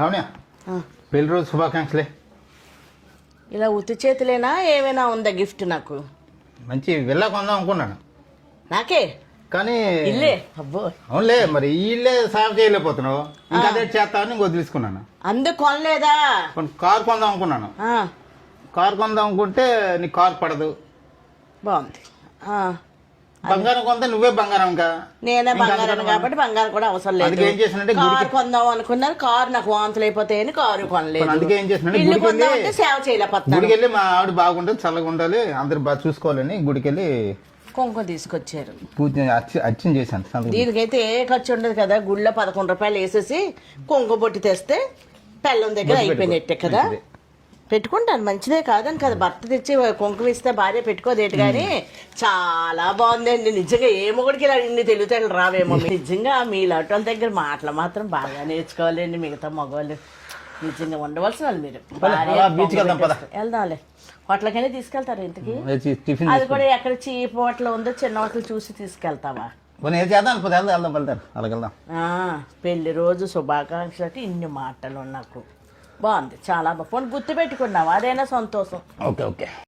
అవునా పెళ్లి రోజు శుభాకాంక్షలే. ఇలా ఉత్తి చేతులేనా ఏమైనా ఉందా గిఫ్ట్ నాకు? మంచి విల్లా కొందాం అనుకున్నాను నాకే కానీ ఇల్లే. అబ్బో అవునులే, మరి ఈ ఇల్లే సాగు చేయలేకపోతున్నావు, ఇంకా అదే చేస్తామని వదిలేసుకున్నాను. అందుకు కొనలేదా? కారు కొందాం అనుకున్నాను. కారు కొందాం అనుకుంటే నీకు కారు పడదు. బాగుంది. బంగారం కొంటే నువ్వే బంగారం. ఇంకా నేనే బంగారం కాబట్టి బంగారం కూడా అవసరం లేదు. ఏం చేసినంటే కారు కొందాం అనుకున్నాను, కారు నాకు వాంతులు అయిపోతాయని కారు కొనలేదు. అందుకే ఏం చేసినంటే ఇల్లు కొందామంటే సేవ చేయలేకపోతున్నాను. గుడికి వెళ్ళి మా ఆవిడ బాగుంటుంది, చల్లగా ఉండాలి, అందరు బాగా చూసుకోవాలని గుడికి వెళ్ళి కుంకుమ తీసుకొచ్చారు, పూజ అర్చన చేశాను. దీనికైతే ఏ ఖర్చు ఉండదు కదా, గుళ్ళో 11 రూపాయలు వేసేసి కుంకుమ బొట్టి తెస్తే పెళ్ళం దగ్గర అయిపోయినట్టే కదా. పెట్టుకుంటాను, మంచిదే కాదని కదా, భర్త తెచ్చి కుంకుమ ఇస్తే భార్య పెట్టుకోదేటి. కానీ చాలా బాగుందండి నిజంగా. ఏ మొగుడికి ఇలా ఇన్ని తెలివితేటలు రావేమో. నిజంగా మీ లాంటి వాళ్ళ దగ్గర మాటలు మాత్రం బాగా నేర్చుకోవాలండి. మిగతా మగవాళ్ళు నిజంగా ఉండవలసిన వాళ్ళు మీరు. వెళ్దాంలే, హోటల్కైనా తీసుకెళ్తారు ఇంతకి? అది కూడా ఎక్కడ చీప్ హోటల్ ఉందో చిన్న హోటల్ చూసి తీసుకెళ్తావా? పెళ్లి రోజు శుభాకాంక్షలు అంటే ఇన్ని మాటలు నాకు బాగుంది, చాలా బాగుంది. గుర్తు పెట్టుకున్నావు, అదైనా సంతోషం. Okay okay.